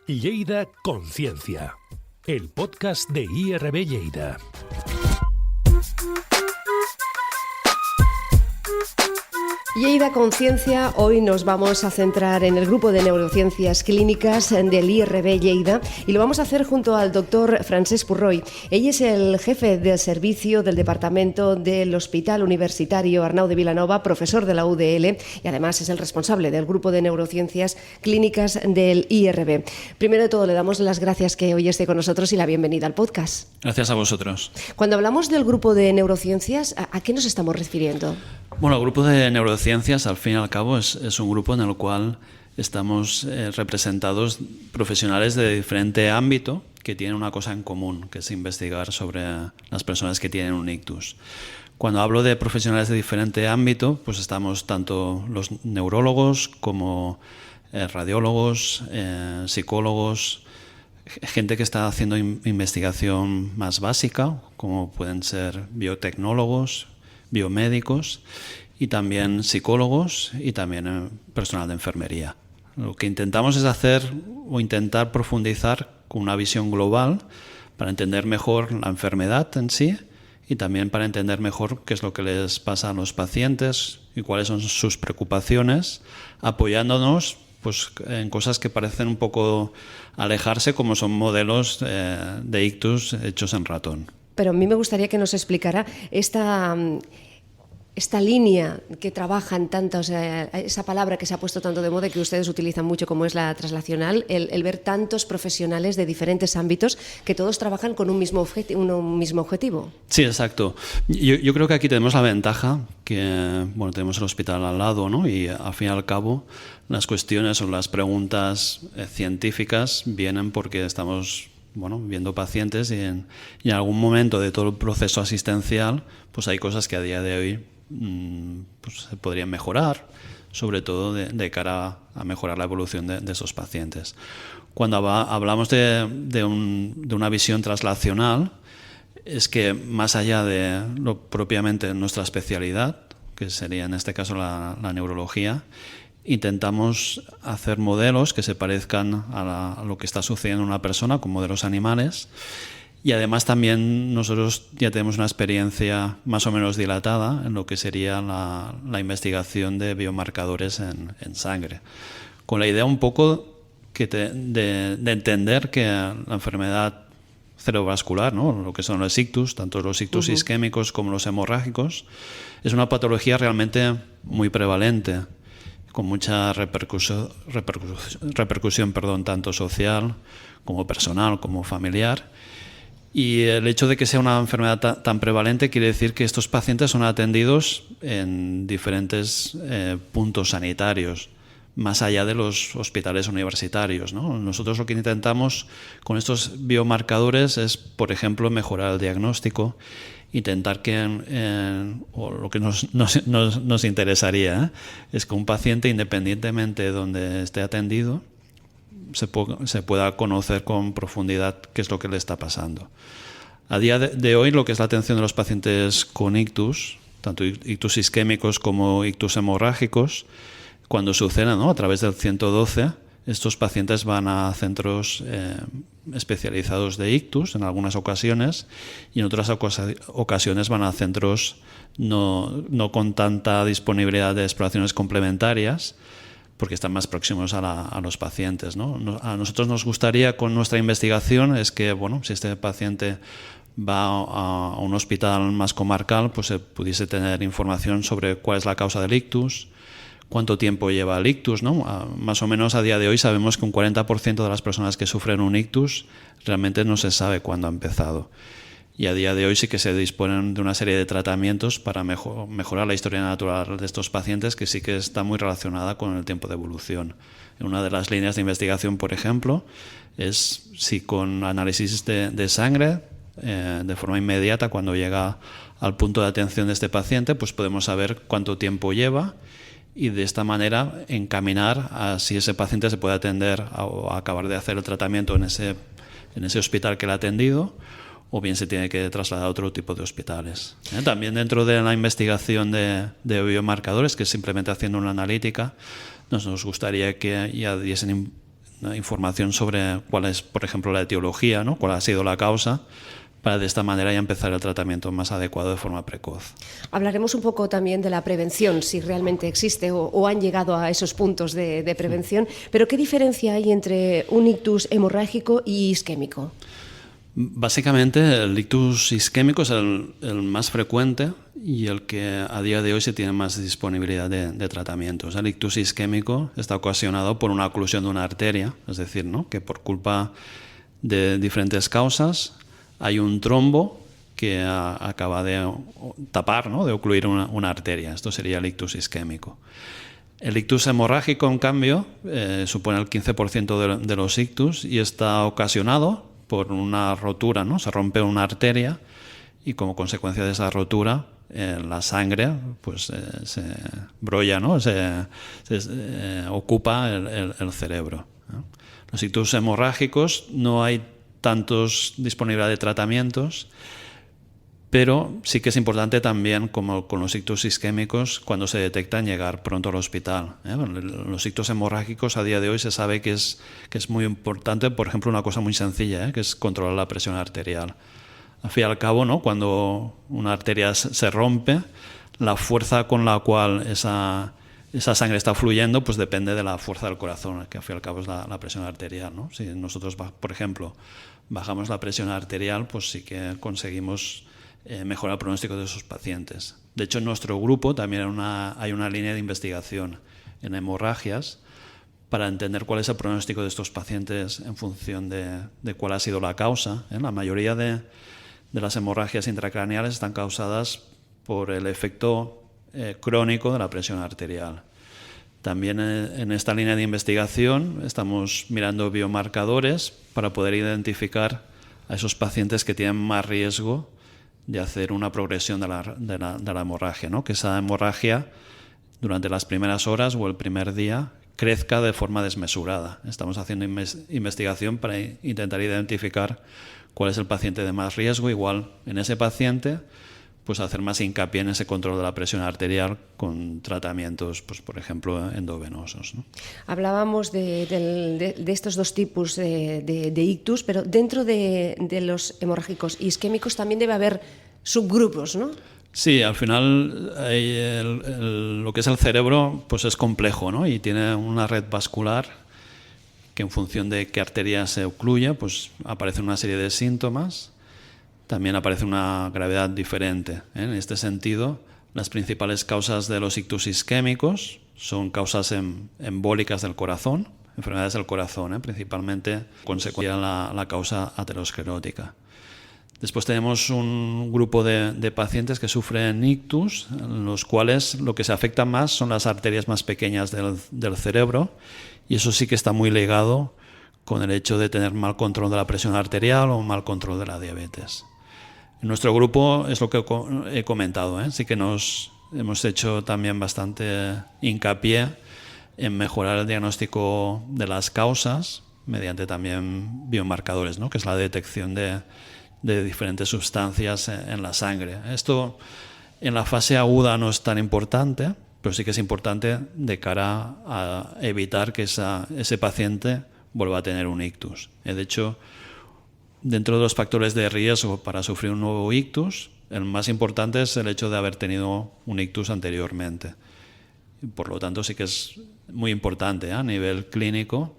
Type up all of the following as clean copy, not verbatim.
Lleida Conciencia, el podcast de IRB Lleida. Lleida Conciencia, hoy nos vamos a centrar en el grupo de neurociencias clínicas del IRB Lleida y lo vamos a hacer junto al doctor Francesc Purroy. Ell es el jefe de servicio del departamento del Hospital Universitario Arnau de Vilanova, profesor de la UDL y además es el responsable del grupo de neurociencias clínicas del IRB. Primero de todo le damos las gracias que hoy esté con nosotros y la bienvenida al podcast. Gracias a vosotros. Cuando hablamos del grupo de neurociencias, ¿a qué nos estamos refiriendo? Bueno, el grupo de neurociencias, al fin y al cabo, es un grupo en el cual estamos representados profesionales de diferente ámbito que tienen una cosa en común, que es investigar sobre las personas que tienen un ictus. Cuando hablo de profesionales de diferente ámbito, pues estamos tanto los neurólogos como radiólogos, psicólogos, gente que está haciendo investigación más básica, como pueden ser biotecnólogos, biomédicos y también psicólogos y también personal de enfermería. Lo que intentamos es hacer o intentar profundizar con una visión global para entender mejor la enfermedad en sí y también para entender mejor qué es lo que les pasa a los pacientes y cuáles son sus preocupaciones, apoyándonos pues, en cosas que parecen un poco alejarse, como son modelos de ictus hechos en ratón. Pero a mí me gustaría que nos explicara esta línea que trabajan tantos, esa palabra que se ha puesto tanto de moda y que ustedes utilizan mucho como es la translacional, el ver tantos profesionales de diferentes ámbitos que todos trabajan con un mismo objetivo. Sí, exacto. Yo creo que aquí tenemos la ventaja que tenemos el hospital al lado, ¿no? Y al fin y al cabo las cuestiones o las preguntas científicas vienen porque estamos viendo pacientes y en algún momento de todo el proceso asistencial pues hay cosas que a día de hoy pues se podrían mejorar, sobre todo de cara a mejorar la evolución de esos pacientes. Cuando hablamos de una visión translacional, es que más allá de lo propiamente nuestra especialidad, que sería en este caso la neurología, intentamos hacer modelos que se parezcan a lo que está sucediendo en una persona con modelos animales y además también nosotros ya tenemos una experiencia más o menos dilatada en lo que sería la investigación de biomarcadores en sangre, con la idea un poco de entender que la enfermedad cerebrovascular, ¿no? Lo que son los ictus, tanto los ictus isquémicos como los hemorrágicos, es una patología realmente muy prevalente, con mucha repercusión tanto social como personal como familiar. Y el hecho de que sea una enfermedad tan prevalente quiere decir que estos pacientes son atendidos en diferentes puntos sanitarios, más allá de los hospitales universitarios, ¿no? Nosotros lo que intentamos con estos biomarcadores es, por ejemplo, mejorar el diagnóstico, intentar o lo que nos interesaría es que un paciente, independientemente de donde esté atendido, se pueda conocer con profundidad qué es lo que le está pasando. A día de hoy, lo que es la atención de los pacientes con ictus, tanto ictus isquémicos como ictus hemorrágicos, cuando suceden, ¿no?, a través del 112, estos pacientes van a centros especializados de ictus en algunas ocasiones y en otras ocasiones van a centros no con tanta disponibilidad de exploraciones complementarias porque están más próximos a los pacientes, ¿no? A nosotros nos gustaría con nuestra investigación es que si este paciente va a un hospital más comarcal, pues se pudiese tener información sobre cuál es la causa del ictus, cuánto tiempo lleva el ictus, ¿no? Más o menos a día de hoy sabemos que un 40% de las personas que sufren un ictus realmente no se sabe cuándo ha empezado. Y a día de hoy sí que se disponen de una serie de tratamientos para mejorar la historia natural de estos pacientes, que sí que está muy relacionada con el tiempo de evolución. Una de las líneas de investigación, por ejemplo, es si con análisis de sangre, de forma inmediata, cuando llega al punto de atención de este paciente, pues podemos saber cuánto tiempo lleva y de esta manera encaminar a si ese paciente se puede atender o acabar de hacer el tratamiento en ese hospital que le ha atendido, o bien se tiene que trasladar a otro tipo de hospitales. También dentro de la investigación de biomarcadores, que es simplemente haciendo una analítica, nos gustaría que ya diesen información sobre cuál es, por ejemplo, la etiología, ¿no? Cuál ha sido la causa, para de esta manera ya empezar el tratamiento más adecuado de forma precoz. Hablaremos un poco también de la prevención, si realmente existe o han llegado a esos puntos de prevención, pero ¿qué diferencia hay entre un ictus hemorrágico y isquémico? Básicamente el ictus isquémico es el más frecuente y el que a día de hoy se tiene más disponibilidad de tratamientos. El ictus isquémico está ocasionado por una oclusión de una arteria, es decir, ¿no? Que por culpa de diferentes causas hay un trombo que acaba de tapar, ¿no? De ocluir una arteria. Esto sería el ictus isquémico. El ictus hemorrágico, en cambio, supone el 15% de los ictus y está ocasionado por una rotura, ¿no? Se rompe una arteria y como consecuencia de esa rotura la sangre pues se brolla, ¿no? se ocupa el cerebro, ¿no? Los ictus hemorrágicos no hay tantos disponibilidad de tratamientos, pero sí que es importante también, como con los ictus isquémicos, cuando se detectan, llegar pronto al hospital, ¿eh? Los ictus hemorrágicos a día de hoy se sabe que es muy importante, por ejemplo, una cosa muy sencilla, que es controlar la presión arterial. Al fin y al cabo, ¿no? Cuando una arteria se rompe, la fuerza con la cual esa sangre está fluyendo pues depende de la fuerza del corazón, que al fin y al cabo es la presión arterial, ¿no? Si nosotros, por ejemplo, bajamos la presión arterial, pues sí que conseguimos mejorar el pronóstico de esos pacientes. De hecho, en nuestro grupo también hay una línea de investigación en hemorragias para entender cuál es el pronóstico de estos pacientes en función de cuál ha sido la causa. La mayoría de las hemorragias intracraneales están causadas por el efecto crónico de la presión arterial. También en esta línea de investigación estamos mirando biomarcadores para poder identificar a esos pacientes que tienen más riesgo de hacer una progresión de la hemorragia, ¿no? Que esa hemorragia durante las primeras horas o el primer día crezca de forma desmesurada. Estamos haciendo investigación para intentar identificar cuál es el paciente de más riesgo. Igual en ese paciente pues hacer más hincapié en ese control de la presión arterial con tratamientos, pues por ejemplo, endovenosos, ¿no? Hablábamos de estos dos tipos de ictus, pero dentro de los hemorrágicos isquémicos también debe haber subgrupos, ¿no? Sí, al final lo que es el cerebro pues es complejo, ¿no? Y tiene una red vascular que en función de qué arteria se ocluya, pues aparece una serie de síntomas. También aparece una gravedad diferente, ¿eh? En este sentido, las principales causas de los ictus isquémicos son causas embólicas del corazón, enfermedades del corazón, principalmente consecuencia la causa aterosclerótica. Después tenemos un grupo de pacientes que sufren ictus, en los cuales lo que se afecta más son las arterias más pequeñas del cerebro, y eso sí que está muy ligado con el hecho de tener mal control de la presión arterial o mal control de la diabetes. En nuestro grupo es lo que he comentado, ¿eh? Sí que hemos hecho también bastante hincapié en mejorar el diagnóstico de las causas mediante también biomarcadores, ¿no? Que es la detección de diferentes sustancias en la sangre. Esto en la fase aguda no es tan importante, pero sí que es importante de cara a evitar que ese paciente vuelva a tener un ictus. De hecho, dentro de los factores de riesgo para sufrir un nuevo ictus, el más importante es el hecho de haber tenido un ictus anteriormente. Por lo tanto, sí que es muy importante, a nivel clínico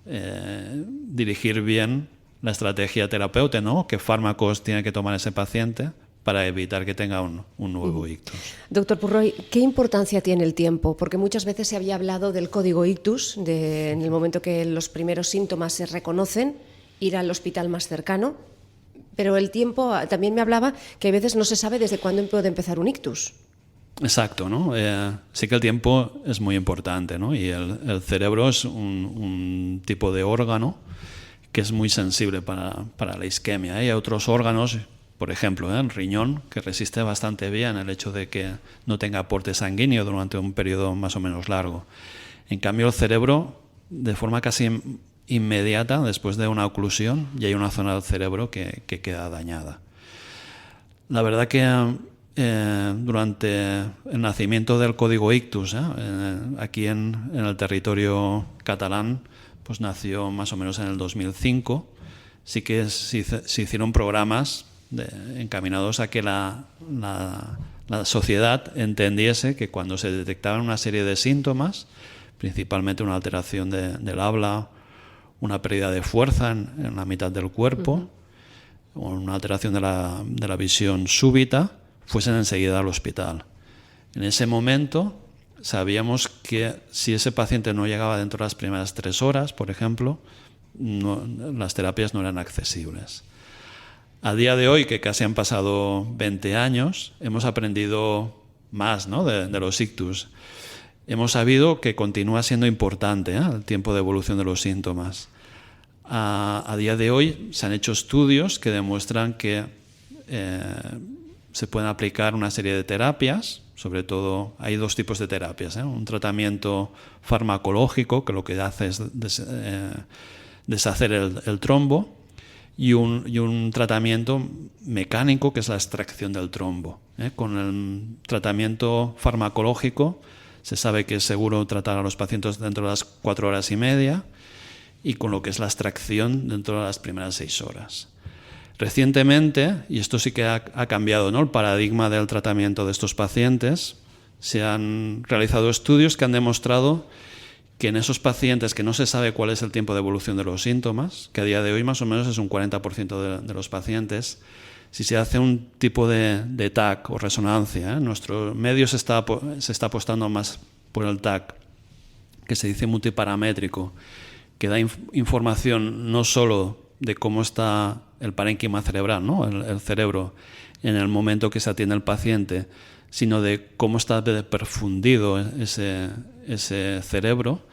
dirigir bien la estrategia terapéutica, ¿no? ¿Qué fármacos tiene que tomar ese paciente para evitar que tenga un nuevo ictus? Doctor Purroy, ¿qué importancia tiene el tiempo? Porque muchas veces se había hablado del código ictus, en el momento que los primeros síntomas se reconocen, ir al hospital más cercano, pero el tiempo, también me hablaba que a veces no se sabe desde cuándo puede empezar un ictus. Exacto, ¿no? Sí que el tiempo es muy importante, ¿no? Y el cerebro es un tipo de órgano que es muy sensible para la isquemia. Hay otros órganos, por ejemplo, el riñón, que resiste bastante bien el hecho de que no tenga aporte sanguíneo durante un periodo más o menos largo. En cambio, el cerebro, de forma casi inmediata, después de una oclusión, ya hay una zona del cerebro que queda dañada. La verdad que durante el nacimiento del código ictus, aquí en el territorio catalán, pues nació más o menos en el 2005. Sí que se hicieron programas encaminados a que la sociedad entendiese que cuando se detectaban una serie de síntomas, principalmente una alteración del habla, una pérdida de fuerza en la mitad del cuerpo, o una alteración de la visión súbita, fuesen enseguida al hospital. En ese momento sabíamos que si ese paciente no llegaba dentro de las primeras 3 horas, por ejemplo, las terapias no eran accesibles. A día de hoy, que casi han pasado 20 años, hemos aprendido más, ¿no?, de los ictus. Hemos sabido que continúa siendo importante el tiempo de evolución de los síntomas. A día de hoy se han hecho estudios que demuestran que se pueden aplicar una serie de terapias. Sobre todo hay 2 tipos de terapias, un tratamiento farmacológico, que lo que hace es deshacer el trombo, y un tratamiento mecánico, que es la extracción del trombo. Con el tratamiento farmacológico se sabe que es seguro tratar a los pacientes dentro de las 4 horas y media, y con lo que es la extracción dentro de las primeras 6 horas. Recientemente, y esto sí que ha cambiado, ¿no?, el paradigma del tratamiento de estos pacientes, se han realizado estudios que han demostrado que en esos pacientes que no se sabe cuál es el tiempo de evolución de los síntomas, que a día de hoy más o menos es un 40% de los pacientes, si se hace un tipo de TAC o resonancia, en nuestro medio se está apostando más por el TAC, que se dice multiparamétrico, que da información no solo de cómo está el parénquima cerebral, ¿no?, el cerebro, en el momento que se atiende al paciente, sino de cómo está perfundido ese cerebro.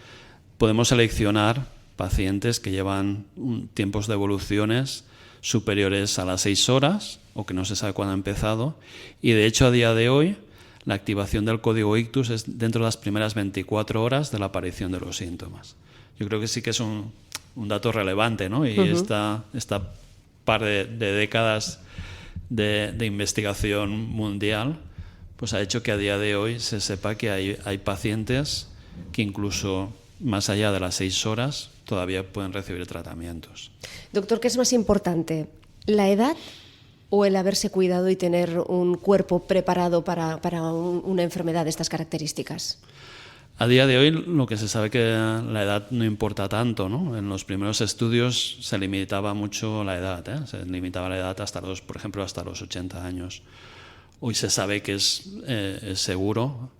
Podemos seleccionar pacientes que llevan tiempos de evoluciones superiores a las 6 horas, o que no se sabe cuándo ha empezado, y de hecho a día de hoy la activación del código ictus es dentro de las primeras 24 horas de la aparición de los síntomas. Yo creo que sí que es un dato relevante, ¿no? Y esta par de décadas de investigación mundial pues ha hecho que a día de hoy se sepa que hay pacientes que incluso más allá de las 6 horas todavía pueden recibir tratamientos. Doctor, ¿qué es más importante? ¿La edad o el haberse cuidado y tener un cuerpo preparado para una enfermedad de estas características? A día de hoy lo que se sabe que la edad no importa tanto, ¿no? En los primeros estudios se limitaba mucho la edad, se limitaba la edad por ejemplo, hasta los 80 años. Hoy se sabe que es seguro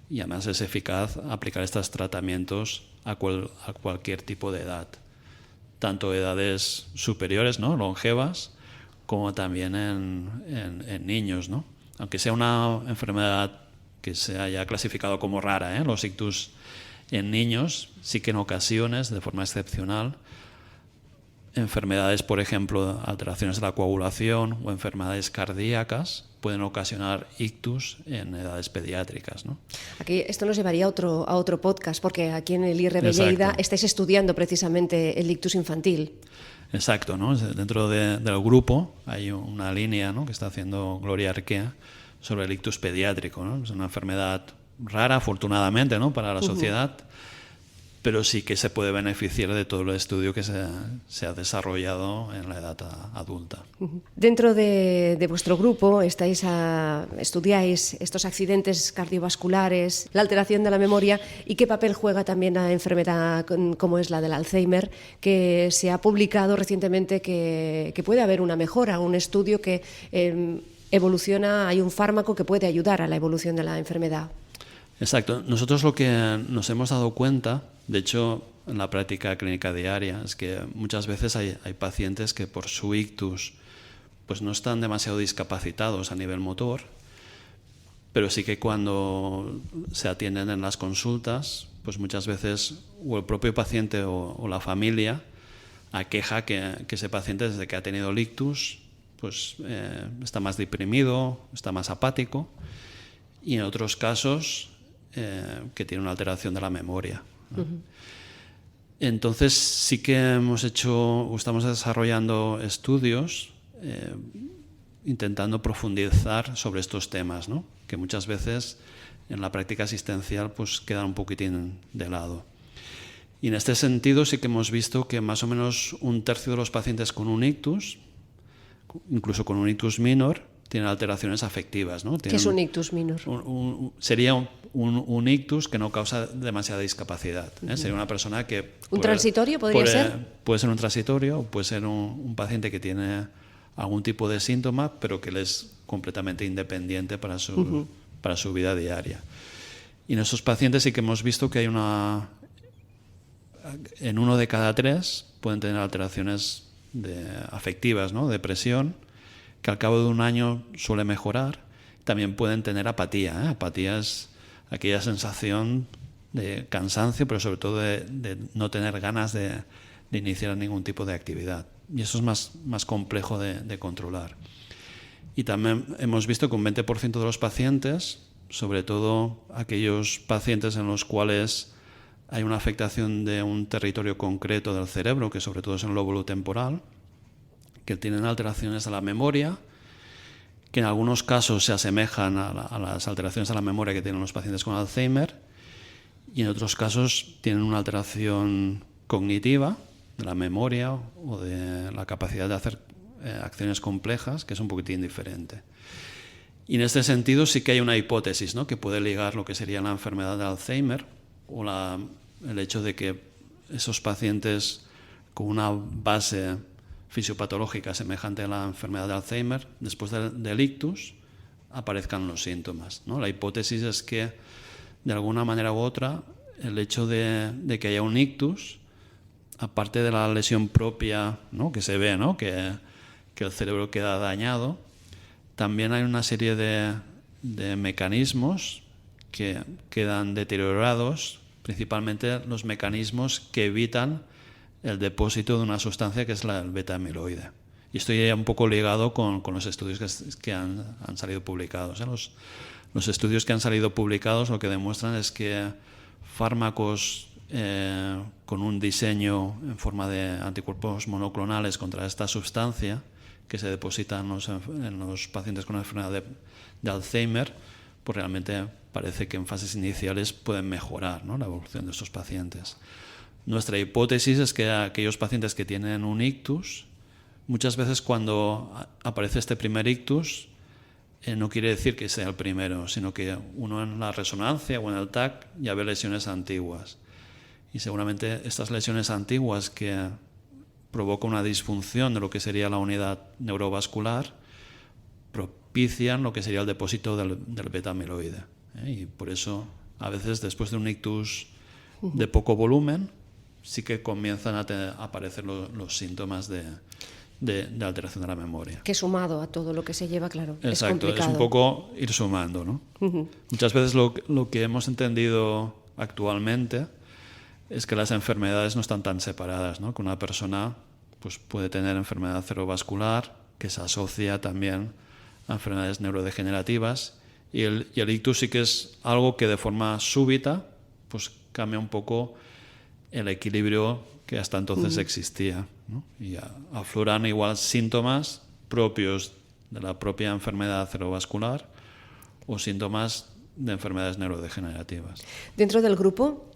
y además es eficaz aplicar estos tratamientos a cualquier tipo de edad, tanto edades superiores, ¿no?, longevas, como también en niños, ¿no? Aunque sea una enfermedad que se haya clasificado como rara, los ictus en niños, sí que en ocasiones, de forma excepcional, enfermedades, por ejemplo, alteraciones de la coagulación o enfermedades cardíacas pueden ocasionar ictus en edades pediátricas, ¿no? Aquí esto nos llevaría a otro podcast, porque aquí en el IRB Lleida estáis estudiando precisamente el ictus infantil. Exacto, ¿no? Dentro del grupo hay una línea, ¿no?, que está haciendo Gloria Arquea sobre el ictus pediátrico, ¿no? Es una enfermedad rara, afortunadamente, ¿no?, para la sociedad, pero sí que se puede beneficiar de todo el estudio que se ha desarrollado en la edad adulta. Dentro de vuestro grupo estudiáis estos accidentes cardiovasculares, la alteración de la memoria y qué papel juega también la enfermedad como es la del Alzheimer, que se ha publicado recientemente que puede haber una mejora, un estudio que evoluciona, hay un fármaco que puede ayudar a la evolución de la enfermedad. Exacto. Nosotros lo que nos hemos dado cuenta, de hecho, en la práctica clínica diaria, es que muchas veces hay pacientes que por su ictus pues no están demasiado discapacitados a nivel motor, pero sí que cuando se atienden en las consultas, pues muchas veces o el propio paciente o la familia aqueja que ese paciente, desde que ha tenido el ictus, pues está más deprimido, está más apático, y en otros casos que tiene una alteración de la memoria, ¿no? Entonces sí que estamos desarrollando estudios intentando profundizar sobre estos temas, ¿no?, que muchas veces en la práctica asistencial pues quedan un poquitín de lado. Y en este sentido sí que hemos visto que más o menos 1/3 de los pacientes con un ictus, incluso con un ictus minor, tienen alteraciones afectivas, ¿no? ¿Qué es un ictus minor? Sería un ictus que no causa demasiada discapacidad. Sería una persona que... ¿Un transitorio podría ser? Puede ser un transitorio, puede ser un paciente que tiene algún tipo de síntoma, pero que le es completamente independiente para su vida diaria. Y en esos pacientes sí que hemos visto que hay en 1 de cada 3 pueden tener alteraciones afectivas, ¿no? Depresión, que al cabo de un año suele mejorar. También pueden tener apatía. Apatía es aquella sensación de cansancio, pero sobre todo de no tener ganas de iniciar ningún tipo de actividad. Y eso es más complejo de controlar. Y también hemos visto que un 20% de los pacientes, sobre todo aquellos pacientes en los cuales hay una afectación de un territorio concreto del cerebro, que sobre todo es el lóbulo temporal, que tienen alteraciones a la memoria, que en algunos casos se asemejan a las alteraciones a la memoria que tienen los pacientes con Alzheimer, y en otros casos tienen una alteración cognitiva de la memoria o de la capacidad de hacer acciones complejas, que es un poquitín diferente. Y en este sentido sí que hay una hipótesis, ¿no?, que puede ligar lo que sería la enfermedad de Alzheimer o el hecho de que esos pacientes con una base fisiopatológica semejante a la enfermedad de Alzheimer, después del ictus, aparezcan los síntomas, ¿no? La hipótesis es que, de alguna manera u otra, el hecho de que haya un ictus, aparte de la lesión propia, ¿no?, que se ve, ¿no?, que el cerebro queda dañado, también hay una serie de mecanismos que quedan deteriorados, principalmente los mecanismos que evitan el depósito de una sustancia que es el beta-amiloide. Y esto ya un poco ligado con los estudios que han salido publicados. Los estudios que han salido publicados lo que demuestran es que fármacos con un diseño en forma de anticuerpos monoclonales contra esta sustancia que se deposita en los pacientes con enfermedad de Alzheimer, pues realmente parece que en fases iniciales pueden mejorar, ¿no?, la evolución de estos pacientes. Nuestra hipótesis es que aquellos pacientes que tienen un ictus, muchas veces cuando aparece este primer ictus, no quiere decir que sea el primero, sino que uno en la resonancia o en el TAC ya ve lesiones antiguas. Y seguramente estas lesiones antiguas que provocan una disfunción de lo que sería la unidad neurovascular propician lo que sería el depósito del beta-amiloide. Y por eso, a veces, después de un ictus de poco volumen, sí que comienzan a aparecer los síntomas de alteración de la memoria. Que sumado a todo lo que se lleva, claro, Exacto, es complicado. Es un poco ir sumando, ¿no? Muchas veces lo que hemos entendido actualmente es que las enfermedades no están tan separadas, ¿no? Que una persona pues, puede tener enfermedad cerebrovascular que se asocia también a enfermedades neurodegenerativas y el ictus sí que es algo que de forma súbita pues cambia un poco el equilibrio que hasta entonces existía, ¿no? Y afloran igual síntomas propios de la propia enfermedad cerebrovascular o síntomas de enfermedades neurodegenerativas. Dentro del grupo,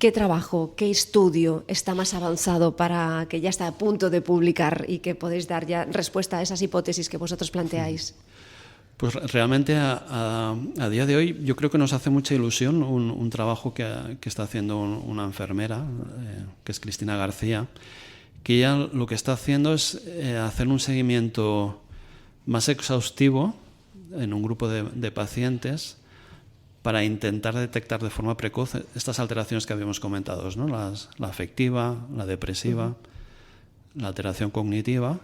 ¿qué trabajo, qué estudio está más avanzado para que ya está a punto de publicar y que podéis dar ya respuesta a esas hipótesis que vosotros planteáis? Pues realmente a día de hoy yo creo que nos hace mucha ilusión un trabajo que está haciendo una enfermera, que es Cristina García, que ella lo que está haciendo es hacer un seguimiento más exhaustivo en un grupo de pacientes para intentar detectar de forma precoz estas alteraciones que habíamos comentado, ¿no? La afectiva, la depresiva, la alteración cognitiva,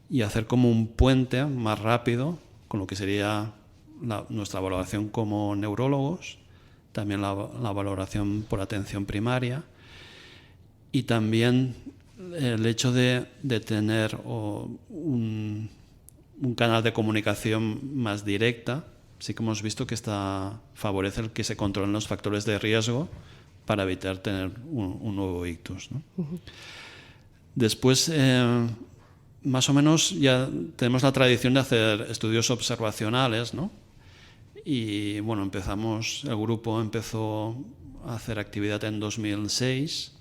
y hacer como un puente más rápido con lo que sería nuestra valoración como neurólogos, también la valoración por atención primaria y también el hecho de tener un canal de comunicación más directa. Sí que hemos visto que favorece el que se controlen los factores de riesgo para evitar tener un nuevo ictus, ¿no? Después, más o menos ya tenemos la tradición de hacer estudios observacionales, ¿no? Y bueno, el grupo empezó a hacer actividad en 2006,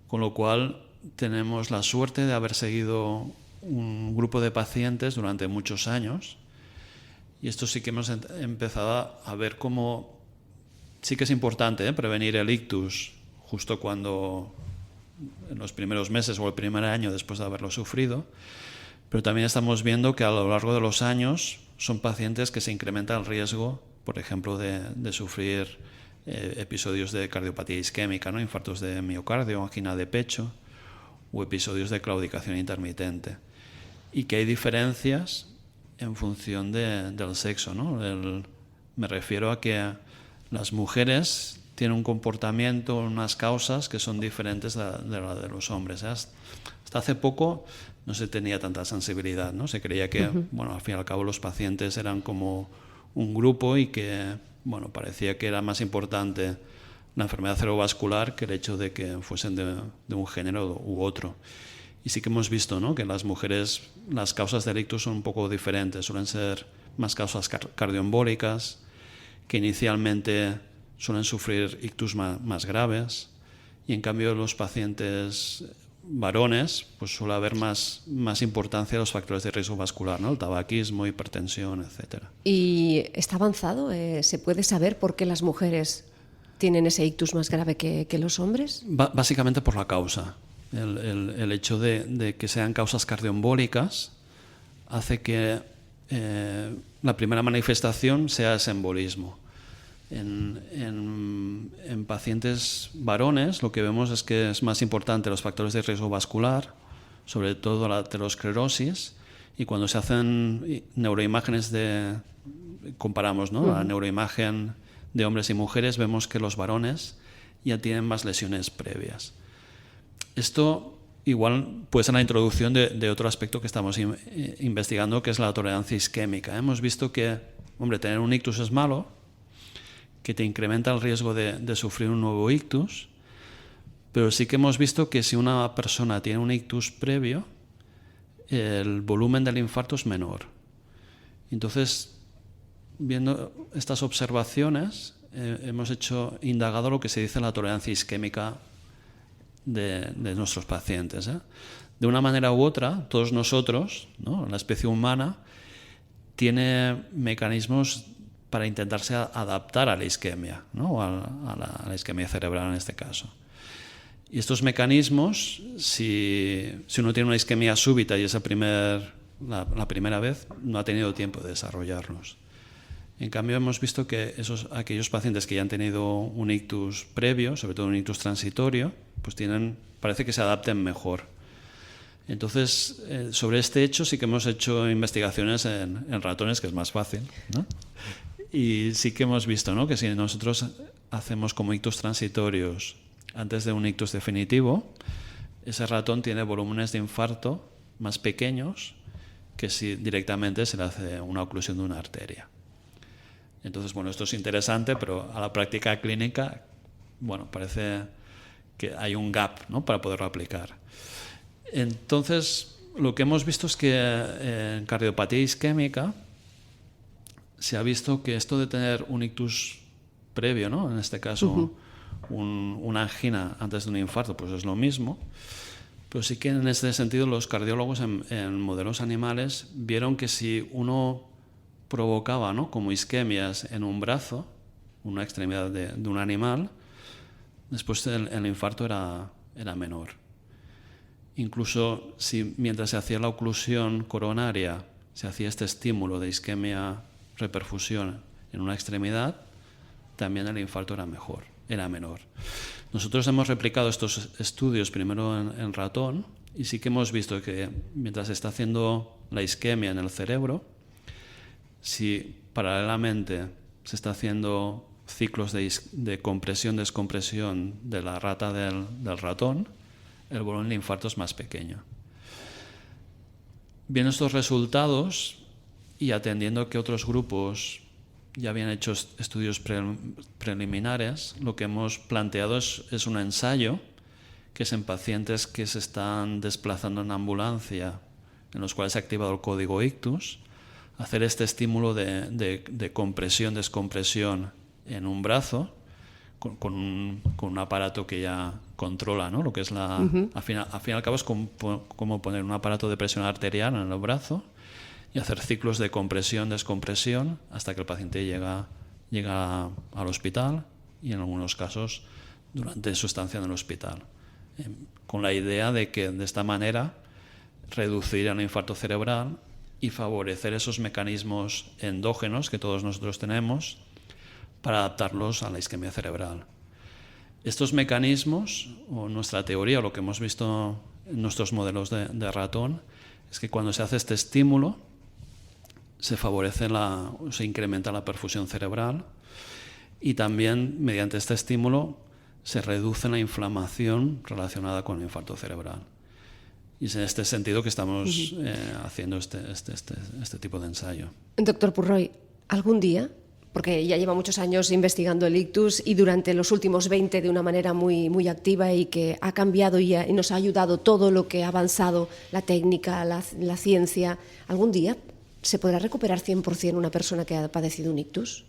con lo cual tenemos la suerte de haber seguido un grupo de pacientes durante muchos años. Y esto sí que hemos empezado a ver cómo sí que es importante prevenir el ictus justo cuando en los primeros meses o el primer año después de haberlo sufrido, pero también estamos viendo que a lo largo de los años son pacientes que se incrementa el riesgo, por ejemplo, de sufrir episodios de cardiopatía isquémica, ¿no? Infartos de miocardio, angina de pecho o episodios de claudicación intermitente. Y que hay diferencias en función del sexo, ¿no? Me refiero a que las mujeres tienen un comportamiento, unas causas que son diferentes de la de los hombres. Hasta hace poco no se tenía tanta sensibilidad, ¿no? Se creía que, bueno, al fin y al cabo los pacientes eran como un grupo y que, bueno, parecía que era más importante la enfermedad cerebrovascular que el hecho de que fuesen de un género u otro. Y sí que hemos visto, ¿no?, que en las mujeres las causas del ictus son un poco diferentes. Suelen ser más causas cardioembólicas, que inicialmente suelen sufrir ictus más graves. Y en cambio los pacientes varones pues suele haber más importancia a los factores de riesgo vascular, ¿no? El tabaquismo, hipertensión, etc. ¿Y está avanzado? ¿Se puede saber por qué las mujeres tienen ese ictus más grave que los hombres? Básicamente por la causa. El hecho de que sean causas cardioembólicas hace que la primera manifestación sea ese embolismo. En pacientes varones lo que vemos es que es más importante los factores de riesgo vascular, sobre todo la aterosclerosis, y cuando se hacen neuroimágenes comparamos, ¿no?, la neuroimagen de hombres y mujeres, vemos que los varones ya tienen más lesiones previas. Esto igual puede ser la introducción de otro aspecto que estamos investigando, que es la tolerancia isquémica. Hemos visto que, hombre, tener un ictus es malo, que te incrementa el riesgo de sufrir un nuevo ictus, pero sí que hemos visto que si una persona tiene un ictus previo, el volumen del infarto es menor. Entonces, viendo estas observaciones, hemos indagado lo que se dice la tolerancia isquémica de nuestros pacientes. De una manera u otra, todos nosotros, ¿no?, la especie humana, tiene mecanismos para intentarse adaptar a la isquemia, ¿no?, a la isquemia cerebral en este caso. Y estos mecanismos, si uno tiene una isquemia súbita y es la primera vez, no ha tenido tiempo de desarrollarlos. En cambio, hemos visto que aquellos pacientes que ya han tenido un ictus previo, sobre todo un ictus transitorio, pues parece que se adapten mejor. Entonces, sobre este hecho sí que hemos hecho investigaciones en ratones, que es más fácil, ¿no? Y sí que hemos visto, ¿no?, que si nosotros hacemos como ictus transitorios antes de un ictus definitivo, ese ratón tiene volúmenes de infarto más pequeños que si directamente se le hace una oclusión de una arteria. Entonces, bueno, esto es interesante, pero a la práctica clínica, bueno, parece que hay un gap, ¿no?, para poderlo aplicar. Entonces, lo que hemos visto es que en cardiopatía isquémica se ha visto que esto de tener un ictus previo, ¿no?, en este caso una angina antes de un infarto, pues es lo mismo, pero sí que en este sentido los cardiólogos en modelos animales vieron que si uno provocaba, ¿no?, como isquemias en un brazo, una extremidad de un animal, después el infarto era menor. Incluso si mientras se hacía la oclusión coronaria se hacía este estímulo de isquemia reperfusión en una extremidad, también el infarto era menor. Nosotros hemos replicado estos estudios primero en ratón y sí que hemos visto que mientras se está haciendo la isquemia en el cerebro, si paralelamente se está haciendo ciclos de compresión-descompresión de la rata del ratón, el volumen de infarto es más pequeño. Viendo estos resultados y atendiendo que otros grupos ya habían hecho estudios preliminares, lo que hemos planteado es un ensayo que es en pacientes que se están desplazando en ambulancia, en los cuales se ha activado el código ictus, hacer este estímulo de compresión, descompresión en un brazo con un aparato que ya controla, ¿no? Lo que es al fin y al cabo es como poner un aparato de presión arterial en el brazo y hacer ciclos de compresión, descompresión hasta que el paciente llega al hospital y en algunos casos durante su estancia en el hospital, con la idea de que de esta manera reducir el infarto cerebral y favorecer esos mecanismos endógenos que todos nosotros tenemos para adaptarlos a la isquemia cerebral. Estos mecanismos, o nuestra teoría, o lo que hemos visto en nuestros modelos de ratón, es que cuando se hace este estímulo se incrementa la perfusión cerebral y también mediante este estímulo se reduce la inflamación relacionada con el infarto cerebral. Y es en este sentido que estamos haciendo este tipo de ensayo. Doctor Purroy, ¿algún día, porque ya lleva muchos años investigando el ictus y durante los últimos 20 de una manera muy, muy activa y que ha cambiado y nos ha ayudado todo lo que ha avanzado, la técnica, la ciencia, ¿algún día se podrá recuperar 100% una persona que ha padecido un ictus?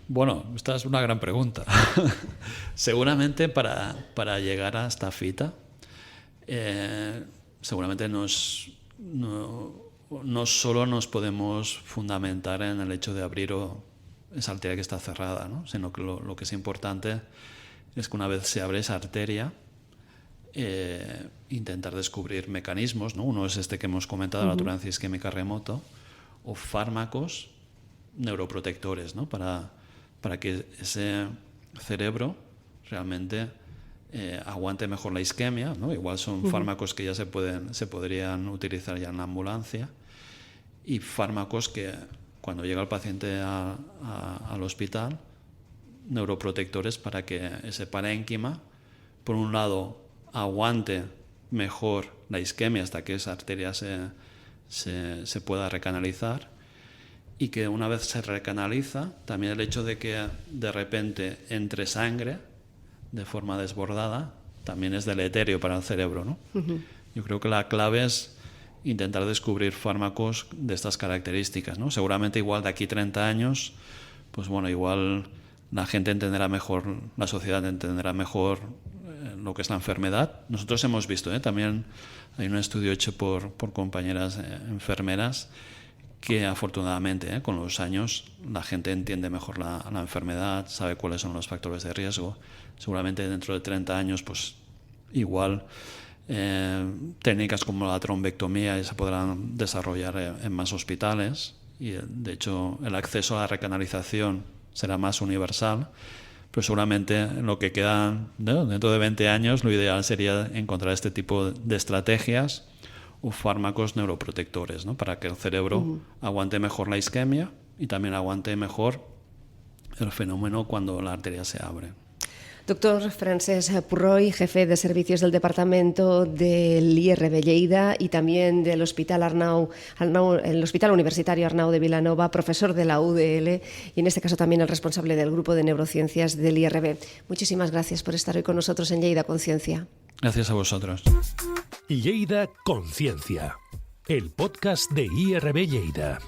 Bueno, esta es una gran pregunta. Seguramente para llegar a esta fita, seguramente no solo nos podemos fundamentar en el hecho de abrir esa arteria que está cerrada, ¿no? Sino que lo que es importante es que una vez se abre esa arteria, intentar descubrir mecanismos, ¿no? Uno es este que hemos comentado, la tolerancia isquémica remoto, o fármacos neuroprotectores, ¿no? Para que ese cerebro realmente aguante mejor la isquemia, ¿no? Igual son fármacos que ya se podrían utilizar ya en la ambulancia, y fármacos que cuando llega el paciente al hospital, neuroprotectores para que ese parénquima, por un lado, aguante mejor la isquemia hasta que esa arteria se pueda recanalizar, y que una vez se recanaliza, también el hecho de que de repente entre sangre de forma desbordada también es deleterio para el cerebro, ¿no? Yo creo que la clave es intentar descubrir fármacos de estas características, ¿no? Seguramente igual de aquí 30 años, pues bueno, igual la gente entenderá mejor, la sociedad entenderá mejor lo que es la enfermedad. Nosotros hemos visto, también hay un estudio hecho por compañeras enfermeras que afortunadamente con los años la gente entiende mejor la enfermedad, sabe cuáles son los factores de riesgo. Seguramente dentro de 30 años pues igual técnicas como la trombectomía ya se podrán desarrollar en más hospitales y de hecho el acceso a la recanalización será más universal, pero seguramente en lo que queda, ¿no? Dentro de 20 años lo ideal sería encontrar este tipo de estrategias o fármacos neuroprotectores, ¿no? Para que el cerebro aguante mejor la isquemia y también aguante mejor el fenómeno cuando la arteria se abre. Doctor Francesc Purroy, jefe de servicios del departamento del IRB Lleida y también del Hospital el Hospital Universitario Arnau de Vilanova, profesor de la UDL y en este caso también el responsable del grupo de neurociencias del IRB. Muchísimas gracias por estar hoy con nosotros en Lleida Conciencia. Gracias a vosotros. Lleida Conciencia, el podcast de IRB Lleida.